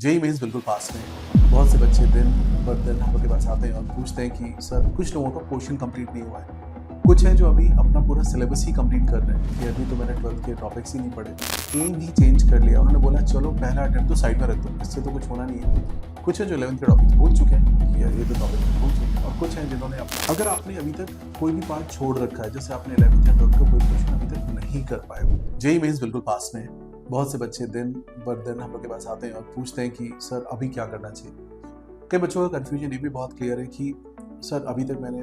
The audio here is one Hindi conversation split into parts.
जेईई मेंस बिल्कुल पास में है। बहुत से बच्चे दिन बर दिन हम लोग के पास आते हैं और पूछते हैं कि सर कुछ लोगों का पोर्शन कंप्लीट नहीं हुआ है। कुछ हैं जो अभी अपना पूरा सिलेबस ही कंप्लीट कर रहे हैं कि अभी तो मैंने 12th के टॉपिक्स ही नहीं पढ़े, एम ही चेंज कर लिया। उन्होंने बोला चलो पहला अटेम्प्ट तो साइड में रख दो, इससे तो कुछ होना नहीं है। कुछ है जो 11th के टॉपिक्स भूल चुके हैं कि यार ये तो टॉपिक भूल चुके हैं, और कुछ हैं जिन्होंने अगर आपने अभी तक कोई भी पार्ट छोड़ रखा है, जैसे आपने 11th या 12th का कोई क्वेश्चन अभी तक नहीं कर पाए, जेईई मेंस बिल्कुल पास में है। बहुत से बच्चे दिन बर दिन हम लोग के पास आते हैं और पूछते हैं कि सर अभी क्या करना चाहिए। कई बच्चों का कन्फ्यूजन ये भी बहुत क्लियर है कि सर अभी तक मैंने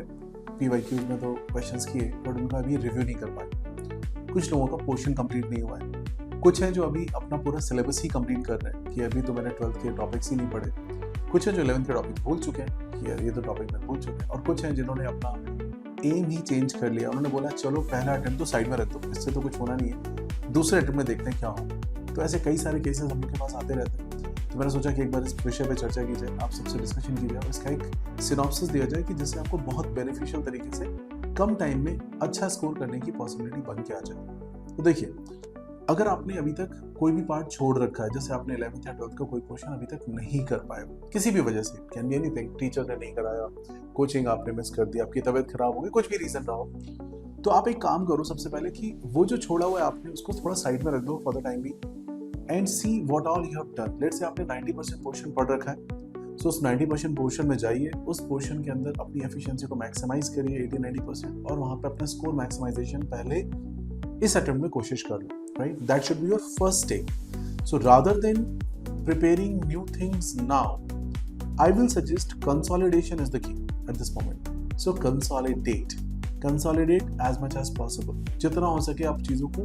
पीवाईक्यूज में तो क्वेश्चंस किए बट उनका अभी रिव्यू नहीं कर पाए। कुछ लोगों का पोर्शन कंप्लीट नहीं हुआ है। कुछ हैं जो अभी अपना पूरा सिलेबस ही कंप्लीट कर रहे हैं कि अभी तो मैंने 12th के टॉपिक्स ही नहीं पढ़े। कुछ हैं जो 11th के टॉपिक भूल चुके हैं कि यार ये तो टॉपिक मैं भूल चुके हैं, और कुछ हैं जिन्होंने अपना एम ही चेंज कर लिया। उन्होंने बोला चलो पहला अटेम्प्ट तो साइड में रख दो, इससे तो कुछ होना नहीं है, दूसरे अटेम्प्ट में देखते हैं क्या हो। तो ऐसे कई सारे केसेस हम लोग के पास आते रहते हैं। तो मैंने सोचा कि एक बार इस विषय पे चर्चा की जाए, आप सबसे डिस्कशन की जाए और इसका एक सिनॉप्सिस दिया जाए कि जिससे आपको बहुत बेनिफिशियल तरीके से कम टाइम में अच्छा स्कोर करने की पॉसिबिलिटी बन के आ जाए। तो देखिए, अगर आपने अभी तक कोई भी पार्ट छोड़ रखा है, जैसे आपने 11th या 12th का कोई क्वेश्चन अभी तक नहीं कर पाए किसी भी वजह से, कैन बी एनीथिंग, टीचर ने नहीं कराया, कोचिंग आपने मिस कर दी, आपकी तबीयत खराब हो गई, कुछ भी रीजन रहा हो, तो आप एक काम करो सबसे पहले कि वो जो छोड़ा हुआ है आपने उसको थोड़ा साइड में रख दो फॉर द टाइम बी and see what all you have done. Let's say आपने 90% पोर्शन पढ़ रखा है, सो उस 90% पोर्शन में जाइए, उस पोर्शन के अंदर अपनी एफिशिएंसी को मैक्सिमाइज करिए 80-90%, और वहां पे अपना स्कोर मैक्सिमाइजेशन पहले इस अटेम्प्ट में कोशिश कर लो, right? That should be your first step. So rather than preparing new things now, I will suggest consolidation is the key at this moment. So consolidate as much as possible. जितना हो सके आप चीजों को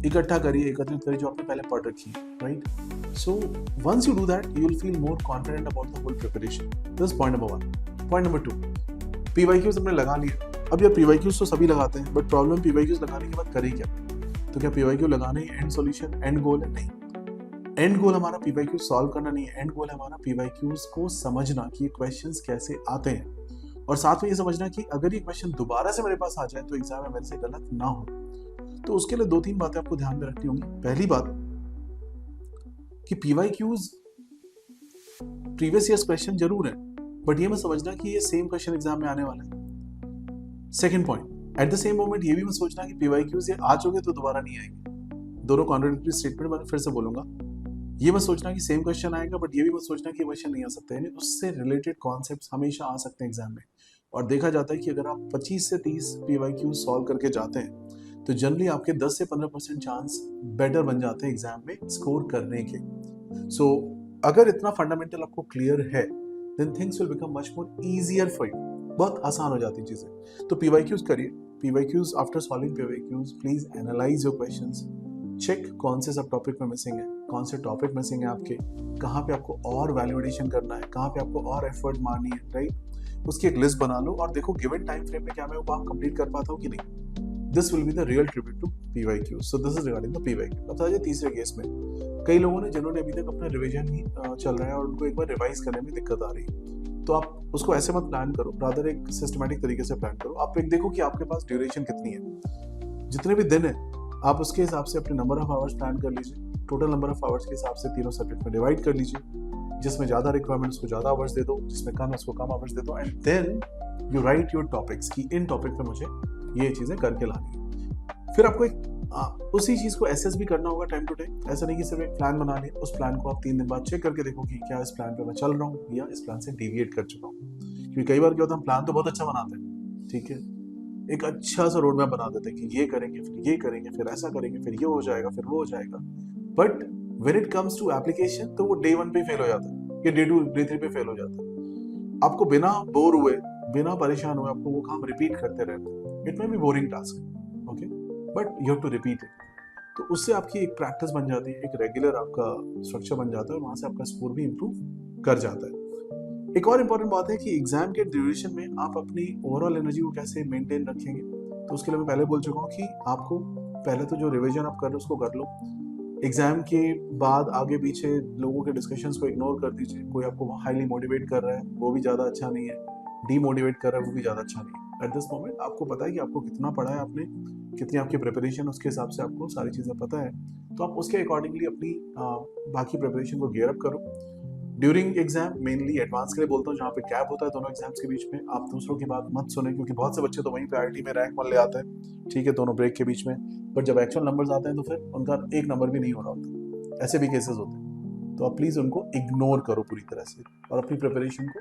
इकट्ठा करिए, एकत्रित करिए जो आपने पहले पढ़ रखी है, right? So once you do that, you will feel more confident about the whole preparation. This is point number 1. Point number 2. PYQs हमने लगा लिया। अब यार PYQs तो सभी लगाते हैं, बट प्रॉब्लम PYQs लगाने के बाद करें क्या? तो क्या PYQ लगाना ही एंड सॉल्यूशन, एंड गोल है? नहीं। एंड गोल हमारा पीवाईक्यू सॉल्व करना नहीं है। एंड गोल है हमारा पीवाईक्यूज को समझना कि ये क्वेश्चंस कैसे आते हैं, और साथ में ये समझना कि अगर ये क्वेश्चन दोबारा से मेरे पास आ जाए तो एग्जाम में मेरे से गलत ना हो। तो उसके लिए 2-3 बातें आपको ध्यान में रखनी होंगी। पहली बात कि पीवाईक्यूज प्रीवियस ईयर्स क्वेश्चन जरूर है, बट ये मत समझना कि ये सेम क्वेश्चन एग्जाम में आने वाला है। Second point, at the same moment ये भी मत सोचना कि पीवाईक्यूज ये आ चुके तो दोबारा नहीं आएंगे। दोनों कॉन्ट्राडिक्टरी स्टेटमेंट मैं फिर से बोलूंगा। ये मत सोचना कि सेम क्वेश्चन आएगा, बट ये भी मत सोचना कि क्वेश्चन नहीं आ सकता। यानी उससे रिलेटेड कॉन्सेप्ट्स हमेशा आ सकते हैं एग्जाम में, और देखा जाता है कि अगर आप 25 से 30 पीवाईक्यू सॉल्व करके जाते हैं तो जनरली आपके 10 से 15% चांस बेटर बन जाते हैं एग्जाम में स्कोर करने के। सो अगर इतना फंडामेंटल आपको क्लियर है, then things will become much more easier for you. बहुत आसान हो जाती चीजें। तो पीवाईक्यूज करिए। PYQs, after solving PYQs, please analyse your questions, check कौन से सब टॉपिक में मिसिंग है, कौन से टॉपिक मिसिंग है आपके, कहाँ पे आपको और वैल्यूएशन करना है, कहाँ पे आपको और एफर्ट मारनी है, राइट? उसकी एक लिस्ट बना लो और देखो गिवन टाइम फ्रेम में क्या मैं वो काम कंप्लीट कर पाता हूँ कि नहीं। This will be the real tribute to PYQ. So this is regarding the PYQ. अब आइए तीसरे केस में। कई लोगों ने जिन्होंने अभी तक अपना रिविजन ही चल रहा है और उनको एक बार रिवाइज करने में दिक्कत आ रही है, तो आप उसको ऐसे मत प्लान करो, रादर एक सिस्टमैटिक तरीके से प्लान करो। आप एक देखो कि आपके पास ड्यूरेशन कितनी है, जितने भी दिन है आप उसके हिसाब से अपने नंबर ऑफ आवर्स प्लान कर लीजिए। टोटल नंबर ऑफ आवर्स के हिसाब से तीनों सब्जेक्ट में डिवाइड कर लीजिए। जिसमें ज़्यादा रिक्वायरमेंट उसको ज़्यादा आवर्स दे दो, जिसमें कम है उसको कम आवर्स दे दो, and then you write your topics कि इन टॉपिक पे मुझे ये चीज़ें करके लानी है। फिर आपको एक उसी चीज़ को एसेस भी करना होगा टाइम टू टाइम। ऐसा नहीं कि सिर्फ एक प्लान बना लिया, उस प्लान को आप 3 दिन बाद चेक करके देखो कि क्या इस प्लान पे मैं चल रहा हूँ या इस प्लान से डेविएट कर चुका हूँ। क्योंकि कई बार क्या होता है, हम प्लान तो बहुत अच्छा बनाते हैं, ठीक है, एक अच्छा सा रोड मैप बना देते हैं कि ये करेंगे, फिर ये करेंगे, फिर ऐसा करेंगे, फिर ये हो जाएगा, फिर वो हो जाएगा, but when it comes to application तो वो डे 1 पे फेल हो जाता है या डे 2 डे 3 पे फेल हो जाता है। आपको बिना बोर हुए, बिना परेशान हुए आपको वो काम रिपीट करते रहते हैं। It may be boring task, okay, but you have to repeat it. तो उससे आपकी एक प्रैक्टिस बन जाती है, एक रेगुलर आपका स्ट्रक्चर बन जाता है, और वहां से आपका स्कोर भी इंप्रूव कर जाता है। एक और इम्पॉर्टेंट बात है कि एग्जाम के ड्यूरेशन में आप अपनी ओवरऑल एनर्जी को कैसे मेंटेन रखेंगे। तो उसके लिए मैं पहले बोल चुका हूँ कि आपको पहले तो जो रिवीजन आप कर रहे हो उसको कर लो। एग्जाम के बाद आगे पीछे लोगों के डिस्कशंस को इग्नोर कर दीजिए। कोई आपको हाईली मोटिवेट कर रहा है वो भी ज़्यादा अच्छा नहीं है, डीमोटिवेट कर रहा है वो भी ज़्यादा अच्छा नहीं है। एट दिस मोमेंट आपको पता है कि आपको कितना पढ़ा है, आपने कितनी आपकी प्रिपरेशन, उसके हिसाब से आपको सारी चीज़ें पता है, तो आप उसके अकॉर्डिंगली अपनी बाकी प्रिपरेशन को गियर अप करो। ड्यूरिंग एग्जाम मेनली एडवांस के लिए बोलता हूँ, जहाँ पे गैप होता है दोनों एग्जाम्स के बीच में, आप दूसरों की बात मत सुने, क्योंकि बहुत से बच्चे तो वहीं पे आईआईटी में रैंक 1 ले आते हैं, ठीक है, दोनों ब्रेक के बीच में, बट जब एक्चुअल नंबर्स आते हैं तो फिर उनका एक नंबर भी नहीं हो रहा होता, ऐसे भी केसेस होते हैं। तो आप प्लीज़ उनको इग्नोर करो पूरी तरह से और अपनी प्रिपरेशन को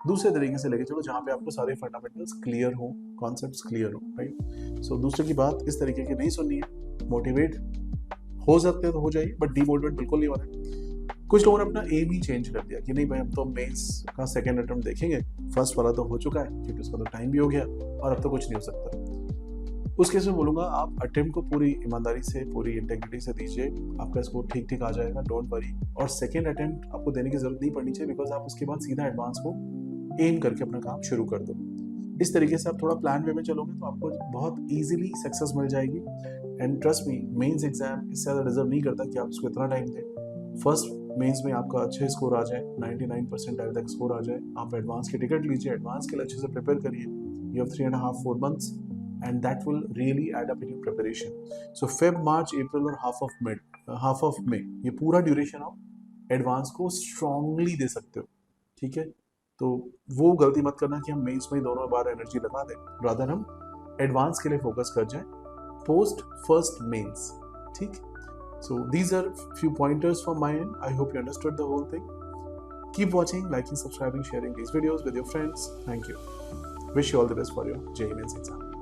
दूसरे तरीके से लेके चलो, जहाँ पे आपको सारे फंडामेंटल्स क्लियर हो, कॉन्सेप्ट्स क्लियर हो, राइट। सो दूसरे की बात इस तरीके की नहीं सुननी है, मोटिवेट हो सकते हैं तो हो जाइए, बट डीमोटिवेट बिल्कुल नहीं होना है। कुछ लोगों ने अपना एम ही चेंज कर दिया कि नहीं भाई हम तो मेंस का सेकंड अटेम्प्ट देखेंगे, फर्स्ट वाला तो हो चुका है क्योंकि उसका तो टाइम भी हो गया और अब तो कुछ नहीं हो सकता। उस केस में बोलूंगा आप अटेम्प्ट को पूरी ईमानदारी से, पूरी इंटेग्रिटी से दीजिए, आपका स्कोर ठीक ठीक आ जाएगा, डोंट वरी। और सेकंड अटेम्प्ट आपको देने की जरूरत नहीं पड़नी चाहिए, बिकॉज आप उसके बाद सीधा एडवांस को एम करके अपना काम शुरू कर दो। इस तरीके से आप थोड़ा प्लान वे में चलोगे तो आपको बहुत इजीली सक्सेस मिल जाएगी। And trust me, mains exam इससे ज़्यादा डिजर्व नहीं करता कि आप उसको इतना टाइम दें। फर्स्ट मेंस में आपका अच्छे स्कोर आ जाए, 99% तक स्कोर आ जाए, आप एडवांस की टिकट लीजिए, एडवांस के लिए अच्छे से प्रिपेयर करिए। You have 3.5-4 months and that will really add up in your preparation. So Feb, March, April और half of May, ये पूरा ड्यूरेशन आप एडवांस को स्ट्रांगली दे सकते हो, ठीक है। तो वो गलती मत करना कि हम मेंस में दोनों बार एनर्जी लगा दें, रादर हम एडवांस के लिए फोकस कर जाएं पोस्ट फर्स्ट मेंस, ठीक। So these are few pointers from my end. I hope you understood the whole thing. Keep watching, liking, subscribing, sharing these videos with your friends. Thank you. Wish you all the best for your JEE Mains exam.